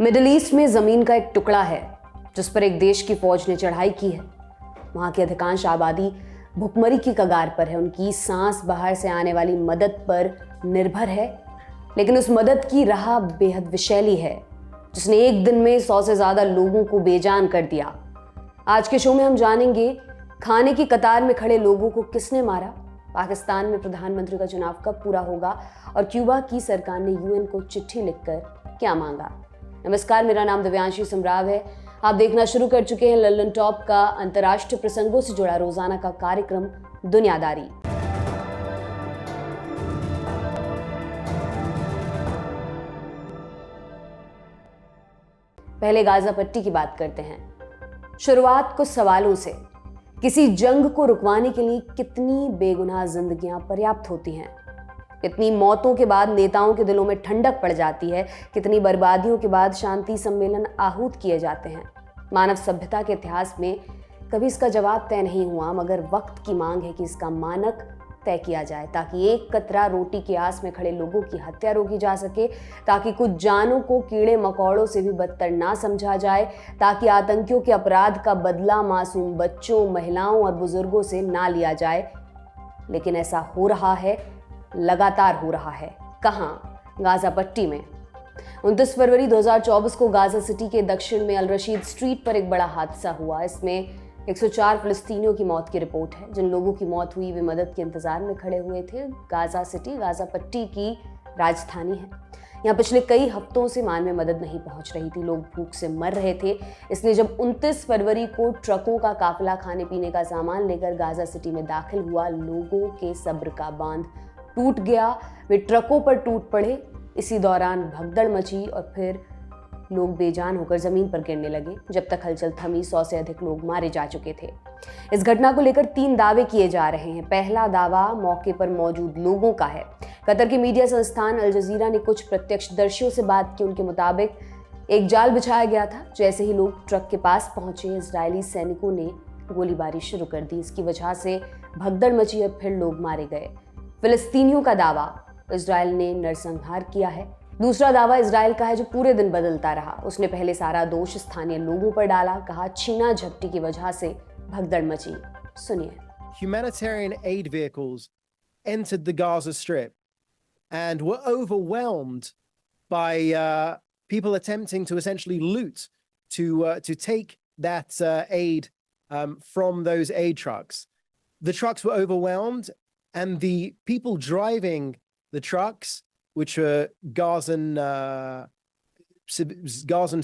Middle east में जमीन का एक टुकड़ा है जिस पर एक देश की फौज ने चढ़ाई की है। वहां की अधिकांश आबादी भुखमरी की कगार पर है। उनकी सांस बाहर से आने वाली मदद पर निर्भर है, लेकिन उस मदद की राह बेहद विषैली है जिसने एक दिन में 100 से ज्यादा लोगों को बेजान कर दिया। आज के शो में हम जानेंगे खाने की कतार में खड़े लोगों को किसने मारा, पाकिस्तान में प्रधानमंत्री का चुनाव कब पूरा होगा और क्यूबा की सरकार ने यूएन को चिट्ठी लिखकर क्या मांगा। नमस्कार, मेरा नाम दिव्यांशी समराव है। आप देखना शुरू कर चुके हैं लल्लन टॉप का अंतर्राष्ट्रीय प्रसंगों से जुड़ा रोजाना का कार्यक्रम दुनियादारी। पहले गाजा पट्टी की बात करते हैं। शुरुआत कुछ सवालों से। किसी जंग को रुकवाने के लिए कितनी बेगुनाह जिंदगियां पर्याप्त होती हैं? कितनी मौतों के बाद नेताओं के दिलों में ठंडक पड़ जाती है? कितनी बर्बादियों के बाद शांति सम्मेलन आहूत किए जाते हैं? मानव सभ्यता के इतिहास में कभी इसका जवाब तय नहीं हुआ, मगर वक्त की मांग है कि इसका मानक तय किया जाए ताकि एक कतरा रोटी की आस में खड़े लोगों की हत्या रोकी जा सके, ताकि कुछ जानों को कीड़े मकोड़ों से भी बदतर ना समझा जाए, ताकि आतंकियों के अपराध का बदला मासूम बच्चों, महिलाओं और बुजुर्गों से ना लिया जाए। लेकिन ऐसा हो रहा है, लगातार हो रहा है। कहाँ? गाजा पट्टी में। 29 फरवरी 2024 को गाजा सिटी के दक्षिण में अल रशीद स्ट्रीट पर एक बड़ा हादसा हुआ। इसमें 104 फिलिस्तीनियों की मौत की रिपोर्ट है। जिन लोगों की मौत हुई वे मदद के इंतजार में खड़े हुए थे। गाजा सिटी गाजा पट्टी की राजधानी है। यहाँ पिछले कई हफ्तों से मान में मदद नहीं पहुंच रही थी। लोग भूख से मर रहे थे। इसलिए जब 29 फरवरी को ट्रकों का काफिला खाने पीने का सामान लेकर गाजा सिटी में दाखिल हुआ, लोगों के सब्र का बांध टूट गया। वे ट्रकों पर टूट पड़े। इसी दौरान भगदड़ मची और फिर लोग बेजान होकर जमीन पर गिरने लगे। जब तक हलचल थमी, 100 से अधिक लोग मारे जा चुके थे। इस घटना को लेकर 3 दावे किए जा रहे हैं। पहला दावा मौके पर मौजूद लोगों का है। कतर के मीडिया संस्थान अल जजीरा ने कुछ प्रत्यक्षदर्शियों से बात की। उनके मुताबिक एक जाल बिछाया गया था। जैसे ही लोग ट्रक के पास पहुंचे, इजरायली सैनिकों ने गोलीबारी शुरू कर दी। इसकी वजह से भगदड़ मची और फिर लोग मारे गए। फिलिस्तीनियों का दावा, इजरायल ने नरसंहार किया है। दूसरा दावा इजरायल का है जो पूरे दिन बदलता रहा। उसने पहले सारा दोष स्थानीय लोगों पर डाला। कहा छीना झपटी की वजह से भगदड़ मची। सुनिए। Humanitarian aid vehicles entered the Gaza Strip and were overwhelmed by people attempting to essentially loot to take that aid from those aid trucks. The trucks were overwhelmed, and the people driving the trucks, which were Gazan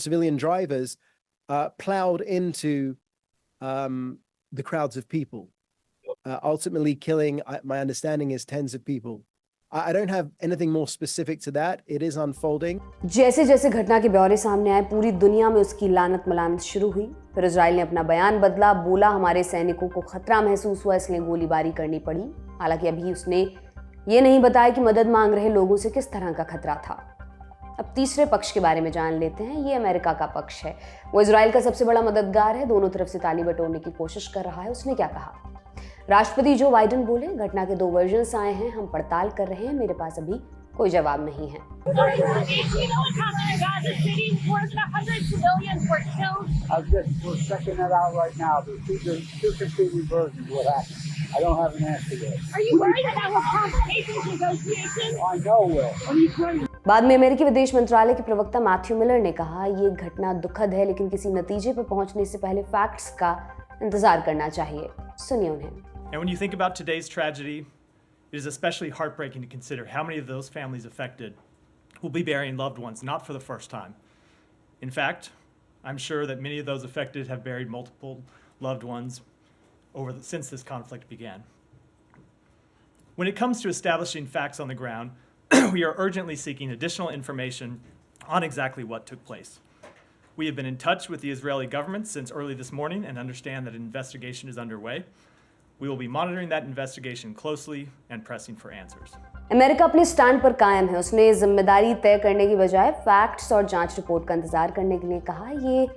civilian drivers, plowed into the crowds of people, ultimately killing, my understanding is, tens of people. I don't have anything more specific to that. It is unfolding. जैसे जैसे घटना के ब्यौरे सामने आए, पूरी दुनिया में उसकी लानत मलानत शुरू हुई। फिर इजराइल ने अपना बयान बदला। बोला हमारे सैनिकों को खतरा महसूस हुआ, इसलिए गोलीबारी करनी पड़ी। हालांकि अभी उसने ये नहीं बताया कि मदद मांग रहे लोगों से किस तरह का खतरा था। अब तीसरे पक्ष के बारे में जान लेते हैं। ये अमेरिका का पक्ष है। वो इजराइल का सबसे बड़ा मददगार है, दोनों तरफ से ताली बटोरने की कोशिश कर रहा है। उसने क्या कहा? राष्ट्रपति जो बाइडेन बोले, घटना के 2 वर्जन्स आए हैं, हम पड़ताल कर रहे हैं, मेरे पास अभी कोई जवाब नहीं है। बाद में अमेरिकी विदेश मंत्रालय के प्रवक्ता मैथ्यू मिलर ने कहा, ये घटना दुखद है, लेकिन किसी नतीजे पर पहुंचने से पहले फैक्ट्स का इंतजार करना चाहिए। सुनिए उन्हें। And when you think about today's tragedy, it is especially heartbreaking to consider how many of those families affected will be burying loved ones, not for the first time. In fact, I'm sure that many of those affected have buried multiple loved ones since this conflict began. When it comes to establishing facts on the ground, we are urgently seeking additional information on exactly what took place. We have been in touch with the Israeli government since early this morning and understand that an investigation is underway. We will be monitoring that investigation closely and pressing for answers. America अपने stand पर कायम है। उसने जिम्मेदारी तय करने की बजाय फैक्ट्स और जांच रिपोर्ट का इंतजार करने के लिए कहा। ये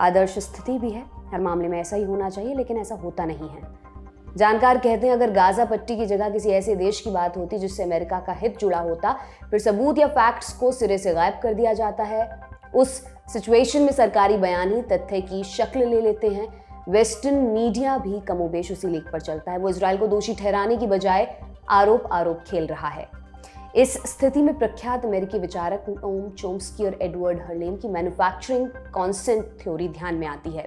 आदर्श स्थिति भी है। हर मामले में ऐसा ही होना चाहिए, लेकिन ऐसा होता नहीं है। जानकार कहते हैं अगर गाजा पट्टी की जगह किसी ऐसे देश की बात होती जिससे अमेरिका का हित जुड़ा होता, फिर सबूत या फैक्ट्स को सिरे से गायब कर दिया जाता है। उस सिचुएशन में सरकारी बयान ही तथ्य की शक्ल ले लेते हैं। वेस्टर्न मीडिया भी कमोबेश उसी लेख पर चलता है। वो इजराइल को दोषी ठहराने की बजाय आरोप खेल रहा है। इस स्थिति में प्रख्यात अमेरिकी विचारक नोम चोम्स्की और एडवर्ड हर्लेम की मैन्युफैक्चरिंग कॉन्सेंट थ्योरी ध्यान में आती है।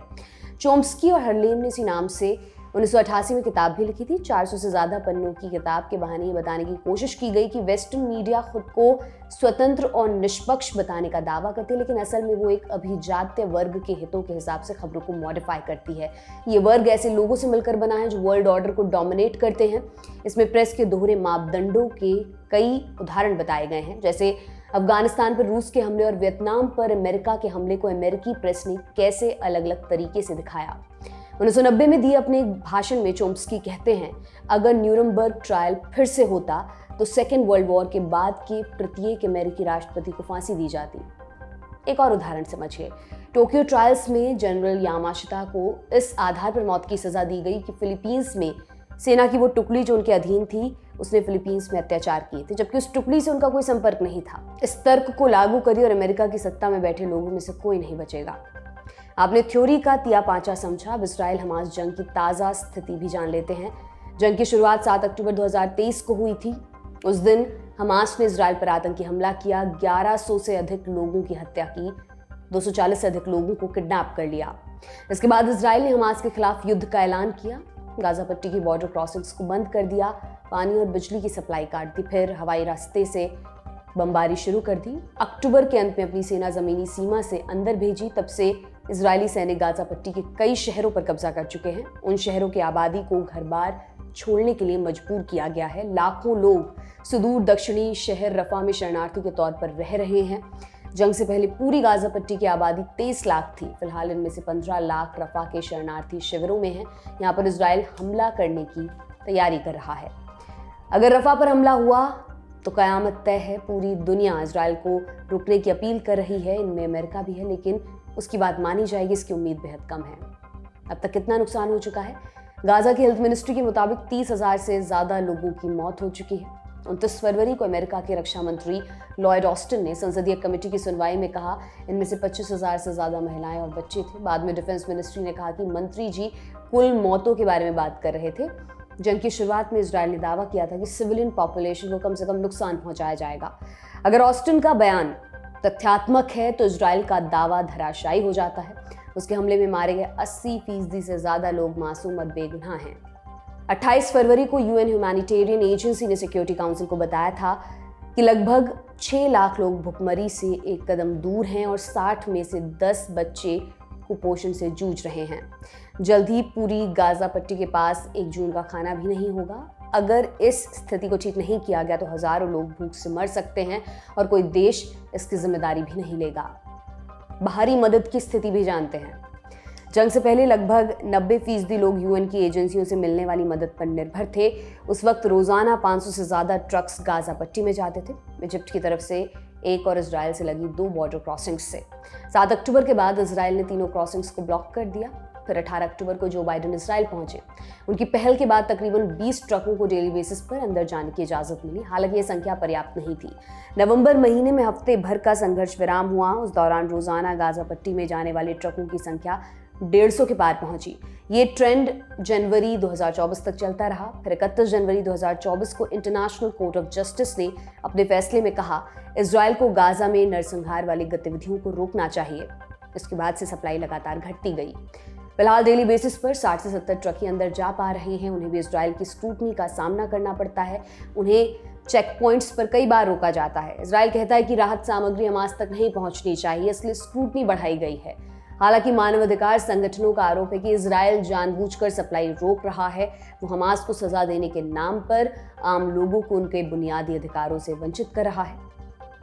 चोम्स्की और हर्लेम ने इसी नाम से 1988 में किताब भी लिखी थी। 400 से ज्यादा पन्नों की किताब के बहाने ये बताने की कोशिश की गई कि वेस्टर्न मीडिया खुद को स्वतंत्र और निष्पक्ष बताने का दावा करती है, लेकिन असल में वो एक अभिजात्य वर्ग के हितों के हिसाब से खबरों को मॉडिफाई करती है। ये वर्ग ऐसे लोगों से मिलकर बना है जो वर्ल्ड ऑर्डर को डोमिनेट करते हैं। इसमें प्रेस के दोहरे मापदंडों के कई उदाहरण बताए गए हैं, जैसे अफगानिस्तान पर रूस के हमले और वियतनाम पर अमेरिका के हमले को अमेरिकी प्रेस ने कैसे अलग अलग तरीके से दिखाया। 1990 में दिए अपने एक भाषण में चोम्स्की कहते हैं, अगर न्यूरमबर्ग ट्रायल फिर से होता तो सेकेंड वर्ल्ड वॉर के बाद के प्रत्येक अमेरिकी राष्ट्रपति को फांसी दी जाती। एक और उदाहरण समझिए। टोक्यो ट्रायल्स में जनरल यामाशिता को इस आधार पर मौत की सजा दी गई कि फिलीपींस में सेना की वो टुकड़ी जो उनके अधीन थी उसने फिलीपींस में अत्याचार किए थे, जबकि उस टुकड़ी से उनका कोई संपर्क नहीं था। इस तर्क को लागू करिए और अमेरिका की सत्ता में बैठे लोगों में से कोई नहीं बचेगा। आपने थ्योरी का तिया पांचा समझा। अब इसराइल हमास जंग की ताज़ा स्थिति भी जान लेते हैं। जंग की शुरुआत 7 अक्टूबर 2023 को हुई थी। उस दिन हमास ने इसराइल पर आतंकी हमला किया, 1100 से अधिक लोगों की हत्या की, 240 से अधिक लोगों को किडनैप कर लिया। इसके बाद इसराइल ने हमास के खिलाफ युद्ध का ऐलान किया, गाजा पट्टी की बॉर्डर क्रॉसिंग्स को बंद कर दिया, पानी और बिजली की सप्लाई काट दी, फिर हवाई रास्ते से बमबारी शुरू कर दी। अक्टूबर के अंत में अपनी सेना जमीनी सीमा से अंदर भेजी। तब से इजरायली सैनिक गाजा पट्टी के कई शहरों पर कब्जा कर चुके हैं। उन शहरों की आबादी को घर बार छोड़ने के लिए मजबूर किया गया है। लाखों लोग सुदूर दक्षिणी शहर रफा में शरणार्थी के तौर पर रह रहे हैं। जंग से पहले पूरी गाजा पट्टी की आबादी 23 लाख थी। फिलहाल इनमें से 15 लाख रफा के शरणार्थी शिविरों में हैं। यहाँ पर इजराइल हमला करने की तैयारी कर रहा है। अगर रफा पर हमला हुआ तो कयामत तय है। पूरी दुनिया इजराइल को रुकने की अपील कर रही है, इनमें अमेरिका भी है, लेकिन उसकी बात मानी जाएगी इसकी उम्मीद बेहद कम है। अब तक कितना नुकसान हो चुका है? गाजा की हेल्थ मिनिस्ट्री के मुताबिक 30,000 से ज्यादा लोगों की मौत हो चुकी है। 29 फरवरी को अमेरिका के रक्षा मंत्री लॉयड ऑस्टिन ने संसदीय कमेटी की सुनवाई में कहा, इनमें से 25,000 से ज्यादा महिलाएं और बच्चे थे। बाद में डिफेंस मिनिस्ट्री ने कहा कि मंत्री जी कुल मौतों के बारे में बात कर रहे थे। जंग की शुरुआत में इजराइल ने दावा किया था कि सिविलियन पॉपुलेशन को कम से कम नुकसान पहुंचाया जाएगा। अगर ऑस्टिन का बयान तथ्यात्मक है तो इजराइल का दावा धराशायी हो जाता है। उसके हमले में मारे गए 80% से ज्यादा लोग मासूम और बेगुनाह हैं। 28 फरवरी को यूएन ह्यूमैनिटेरियन एजेंसी ने सिक्योरिटी काउंसिल को बताया था कि लगभग 6 लाख लोग भुखमरी से एक कदम दूर हैं और 60 में से 10 बच्चे कुपोषण से जूझ रहे हैं। जल्द ही पूरी गाजा पट्टी के पास 1 जून का खाना भी नहीं होगा। अगर इस स्थिति को ठीक नहीं किया गया तो हजारों लोग भूख से मर सकते हैं और कोई देश इसकी जिम्मेदारी भी नहीं लेगा। बाहरी मदद की स्थिति भी जानते हैं। जंग से पहले लगभग 90% लोग यूएन की एजेंसियों से मिलने वाली मदद पर निर्भर थे। उस वक्त रोजाना 500 से ज्यादा ट्रक्स गाजा पट्टी में जाते थे, इजिप्ट की तरफ से एक और इजराइल से लगी 2 बॉर्डर क्रॉसिंग्स से। 7 अक्टूबर के बाद इजराइल ने तीनों क्रॉसिंग्स को ब्लॉक कर दिया। फिर 18 अक्टूबर को जो बाइडेन इजराइल पहुंचे। उनकी पहल के बाद तकरीबन 20 ट्रकों को डेली बेसिस पर अंदर जाने की इजाजत मिली। हालांकि ये संख्या पर्याप्त नहीं थी। नवंबर महीने में हफ्ते भर का संघर्ष विराम हुआ। उस दौरान रोजाना गाजा पट्टी में जाने वाले ट्रकों की संख्या 150 के पार पहुंची। ये ट्रेंड जनवरी 2024 तक चलता रहा। फिर 31 जनवरी 2024 को इंटरनेशनल कोर्ट ऑफ जस्टिस ने अपने फैसले में कहा, इजराइल को गाजा में नरसंहार वाली गतिविधियों को रोकना चाहिए। इसके बाद से सप्लाई लगातार घटती गई। फिलहाल डेली बेसिस पर 60 से 70 ट्रक ही अंदर जा पा रहे हैं। उन्हें भी इजराइल की स्क्रूटनी का सामना करना पड़ता है। उन्हें चेक पॉइंट्स पर कई बार रोका जाता है। इजराइल कहता है कि राहत सामग्री हमास तक नहीं पहुंचनी चाहिए, इसलिए स्क्रूटनी बढ़ाई गई है। हालांकि मानवाधिकार संगठनों का आरोप है कि इजराइल जानबूझकर सप्लाई रोक रहा है। वो हमास को सजा देने के नाम पर आम लोगों को उनके बुनियादी अधिकारों से वंचित कर रहा है।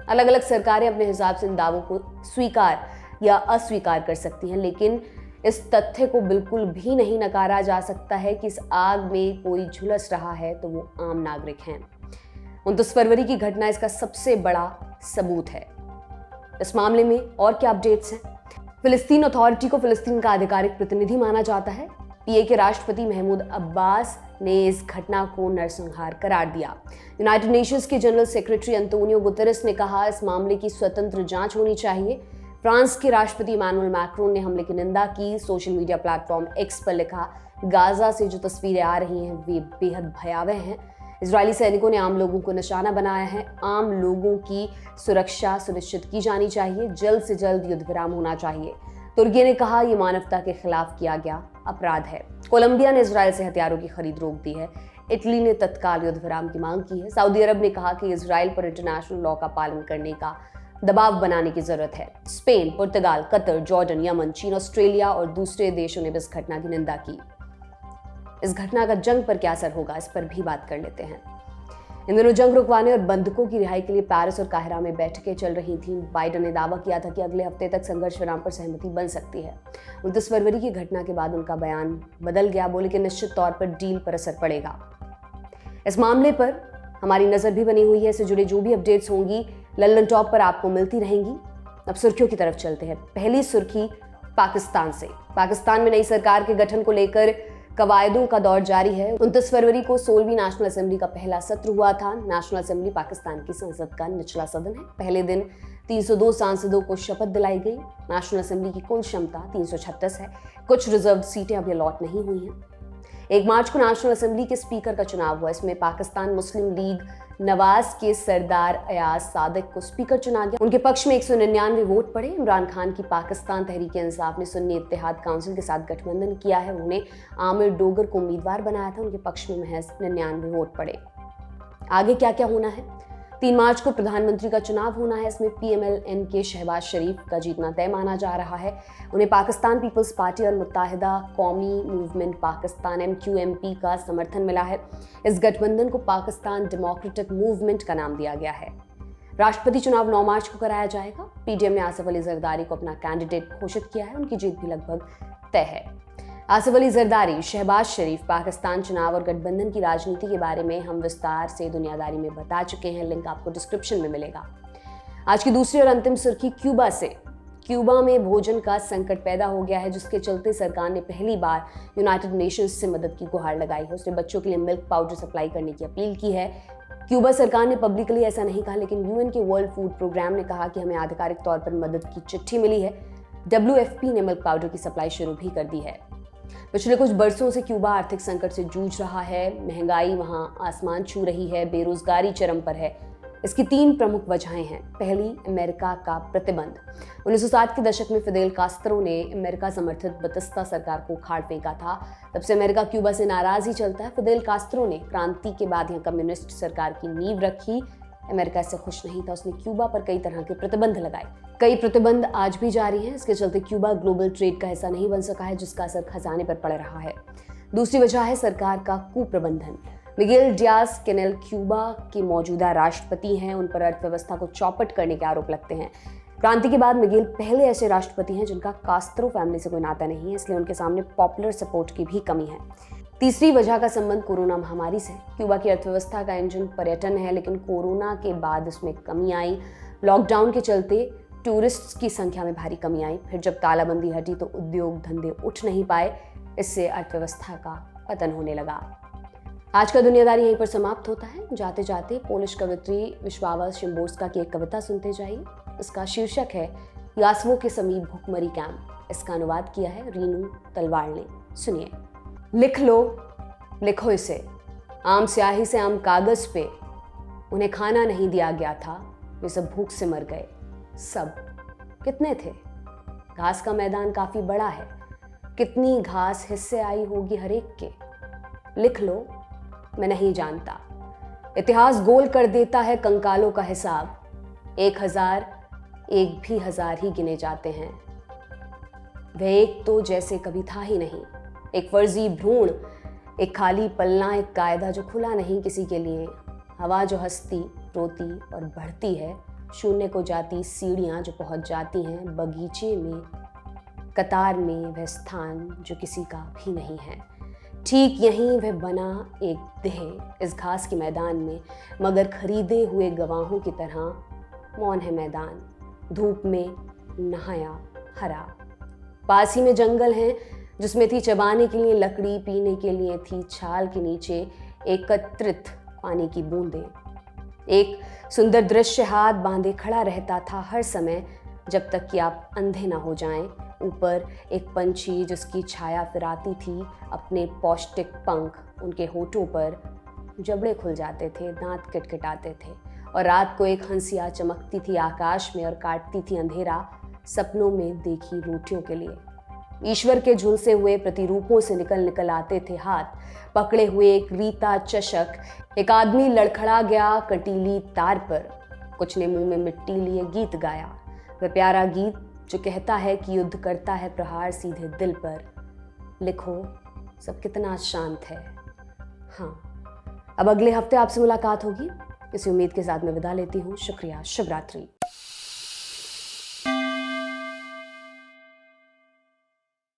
अलग अलग सरकारें अपने हिसाब से इन दावों को स्वीकार या अस्वीकार कर सकती हैं, लेकिन इस तथ्य को बिल्कुल भी नहीं नकारा जा सकता है कि इस आग में कोई झुलस रहा है तो वो आम नागरिक हैं। 29 फरवरी की घटना इसका सबसे बड़ा सबूत है। इस मामले में और क्या अपडेट्स हैं? फिलिस्तीन अथॉरिटी को फिलिस्तीन का आधिकारिक प्रतिनिधि माना जाता है। पीए के राष्ट्रपति महमूद अब्बास ने इस घटना को नरसंहार करार दिया। यूनाइटेड नेशंस के जनरल सेक्रेटरी अंतोनियो गुतेरेस ने कहा, इस मामले की स्वतंत्र जांच होनी चाहिए। फ्रांस के राष्ट्रपति इमैनुअल मैक्रोन ने हमले की निंदा की। सोशल मीडिया प्लेटफॉर्म एक्स पर लिखा, गाजा से जो तस्वीरें आ रही हैं वे बेहद भयावह हैं। इजरायली सैनिकों ने आम लोगों को निशाना बनाया है। आम लोगों की सुरक्षा सुनिश्चित की जानी चाहिए। जल्द से जल्द युद्ध विराम होना चाहिए। तुर्की ने कहा, यह मानवता के खिलाफ किया गया अपराध है। कोलंबिया ने इजरायल से हथियारों की खरीद रोक दी है। इटली ने तत्काल युद्ध विराम की मांग की है। सऊदी अरब ने कहा कि इजरायल पर इंटरनेशनल लॉ का पालन करने का दबाव बनाने की जरूरत है। स्पेन, पुर्तगाल, कतर, जॉर्डन, यमन, चीन, ऑस्ट्रेलिया और दूसरे देशों ने भी इस घटना की निंदा की। इस घटना का जंग पर क्या असर होगा, इस पर भी बात कर लेते हैं। इन दिनों जंग रुकवाने और बंधकों की रिहाई के लिए पेरिस और काहिरा में बैठकें चल रही थीं। बाइडेन ने दावा किया था कि अगले हफ्ते तक संघर्ष विराम पर सहमति बन सकती है। 29 फरवरी की घटना के बाद उनका बयान बदल गया। बोले कि निश्चित तौर पर डील पर असर पड़ेगा। इस मामले पर हमारी नजर भी बनी हुई है। इससे जुड़े जो भी अपडेट्स होंगी लल्लन टॉप पर आपको मिलती रहेंगी। अब सुर्खियों की तरफ चलते हैं। पहली सुर्खी पाकिस्तान से। पाकिस्तान में नई सरकार के गठन को लेकर कवायदों का दौर जारी है। 29 फरवरी को 16वीं नेशनल असेंबली का पहला सत्र हुआ था। नेशनल असेंबली पाकिस्तान की संसद का निचला सदन है। पहले दिन 302 सांसदों को शपथ दिलाई गई। नेशनल असेंबली की कुल क्षमता 336 है। कुछ रिजर्व सीटें अभी अलॉट नहीं हुई हैं। 1 मार्च को नेशनल असेंबली के स्पीकर का चुनाव हुआ। इसमें पाकिस्तान मुस्लिम लीग नवाज के सरदार अयाज सादिक को स्पीकर चुना गया। उनके पक्ष में 199 वोट पड़े। इमरान खान की पाकिस्तान तहरीक इंसाफ ने सुन्नी इत्तेहाद काउंसिल के साथ गठबंधन किया है। उन्होंने आमिर डोगर को उम्मीदवार बनाया था। उनके पक्ष में महज 99 वोट पड़े। आगे क्या क्या होना है? 3 मार्च को प्रधानमंत्री का चुनाव होना है। इसमें PMLN के शहबाज शरीफ का जीतना तय माना जा रहा है। उन्हें पाकिस्तान पीपल्स पार्टी और मुत्ताहिदा कौमी मूवमेंट पाकिस्तान MQMP का समर्थन मिला है। इस गठबंधन को पाकिस्तान डेमोक्रेटिक मूवमेंट का नाम दिया गया है। राष्ट्रपति चुनाव 9 मार्च को कराया जाएगा। PDM ने आसिफ अली जरदारी को अपना कैंडिडेट घोषित किया है। उनकी जीत भी लगभग तय है। आसिफ अली जरदारी, शहबाज शरीफ, पाकिस्तान चुनाव और गठबंधन की राजनीति के बारे में हम विस्तार से दुनियादारी में बता चुके हैं। लिंक आपको डिस्क्रिप्शन में मिलेगा। आज की दूसरी और अंतिम सुर्खी क्यूबा से। क्यूबा में भोजन का संकट पैदा हो गया है, जिसके चलते सरकार ने पहली बार यूनाइटेड नेशंस से मदद की गुहार लगाई है। उसने बच्चों के लिए मिल्क पाउडर सप्लाई करने की अपील की है। क्यूबा सरकार ने पब्लिकली ऐसा नहीं कहा, लेकिन UN के वर्ल्ड फूड प्रोग्राम ने कहा कि हमें आधिकारिक तौर पर मदद की चिट्ठी मिली है। WFP ने मिल्क पाउडर की सप्लाई शुरू भी कर दी है। पिछले कुछ बरसों से क्यूबा आर्थिक संकट से जूझ रहा है। महंगाई वहां आसमान छू रही है। बेरोजगारी चरम पर है। इसकी 3 प्रमुख वजहें हैं। पहली, अमेरिका का प्रतिबंध। 1960 के दशक में फिदेल कास्त्रो ने अमेरिका समर्थित बतिस्ता सरकार को उखाड़ फेंका था। तब से अमेरिका क्यूबा से नाराज ही चलता है। फिदेल कास्त्रो ने क्रांति के बाद यहाँ कम्युनिस्ट सरकार की नींव रखी। अमेरिका इससे खुश नहीं था। उसने क्यूबा पर कई तरह के प्रतिबंध लगाए। कई प्रतिबंध आज भी जारी हैं। इसके चलते क्यूबा ग्लोबल ट्रेड का हिस्सा नहीं बन सका है, जिसका असर खजाने पर पड़ रहा है। दूसरी वजह है सरकार का कुप्रबंधन। मिगेल डियाज कैनेल क्यूबा के मौजूदा राष्ट्रपति हैं। उन पर अर्थव्यवस्था को चौपट करने के आरोप लगते हैं। क्रांति के बाद मिगेल पहले ऐसे राष्ट्रपति हैं जिनका कास्त्रो फैमिली से कोई नाता नहीं है, इसलिए उनके सामने पॉपुलर सपोर्ट की भी कमी है। तीसरी वजह का संबंध कोरोना महामारी से। क्यूबा की अर्थव्यवस्था का इंजन पर्यटन है, लेकिन कोरोना के बाद इसमें कमी आई। लॉकडाउन के चलते टूरिस्ट्स की संख्या में भारी कमी आई। फिर जब तालाबंदी हटी तो उद्योग धंधे उठ नहीं पाए। इससे अर्थव्यवस्था का पतन होने लगा। आज का दुनियादारी यहीं पर समाप्त होता है। जाते जाते पोलिश कवयित्री विश्वावा शिम्बोर्स्का की एक कविता सुनते जाइए। इसका शीर्षक है यासवो के समीप भूखमरी कैंप। इसका अनुवाद किया है रीनू तलवार ने। सुनिए। लिख लो, लिखो इसे, आम स्याही से आम कागज पे। उन्हें खाना नहीं दिया गया था, वे सब भूख से मर गए। सब कितने थे? घास का मैदान काफी बड़ा है। कितनी घास हिस्से आई होगी हर एक के? लिख लो, मैं नहीं जानता। इतिहास गोल कर देता है कंकालों का हिसाब। 1000 एक भी 1000 ही गिने जाते हैं। वह एक तो जैसे कभी था ही नहीं। एक फर्जी भ्रूण, एक खाली पलना, एक कायदा जो खुला नहीं किसी के लिए। हवा जो हंसती, रोती और बढ़ती है। शून्य को जाती सीढ़ियां जो पहुंच जाती हैं बगीचे में। कतार में वह स्थान जो किसी का भी नहीं है। ठीक यहीं वह बना एक देह इस घास के मैदान में, मगर खरीदे हुए गवाहों की तरह मौन है मैदान। धूप में नहाया हरा। पास ही में जंगल है जिसमें थी चबाने के लिए लकड़ी, पीने के लिए थी छाल के नीचे एकत्रित पानी की बूंदें। एक सुंदर दृश्य हाथ बांधे खड़ा रहता था हर समय, जब तक कि आप अंधे ना हो जाएं। ऊपर एक पंछी जिसकी छाया फिराती थी अपने पौष्टिक पंख, उनके होठों पर जबड़े खुल जाते थे, दांत किटकिटाते थे और रात को एक हंसिया चमकती थी आकाश में और काटती थी अंधेरा सपनों में देखी रोटियों के लिए। ईश्वर के झुलसे हुए प्रतिरूपों से निकल निकल आते थे हाथ, पकड़े हुए एक रीता चषक। एक आदमी लड़खड़ा गया कटीली तार पर, कुछ ने मुंह में मिट्टी लिए गीत गाया, वह प्यारा गीत जो कहता है कि युद्ध करता है प्रहार सीधे दिल पर। लिखो सब कितना शांत है। हाँ, अब अगले हफ्ते आपसे मुलाकात होगी। इसी उम्मीद के साथ मैं विदा लेती हूँ। शुक्रिया, शुभ रात्रि।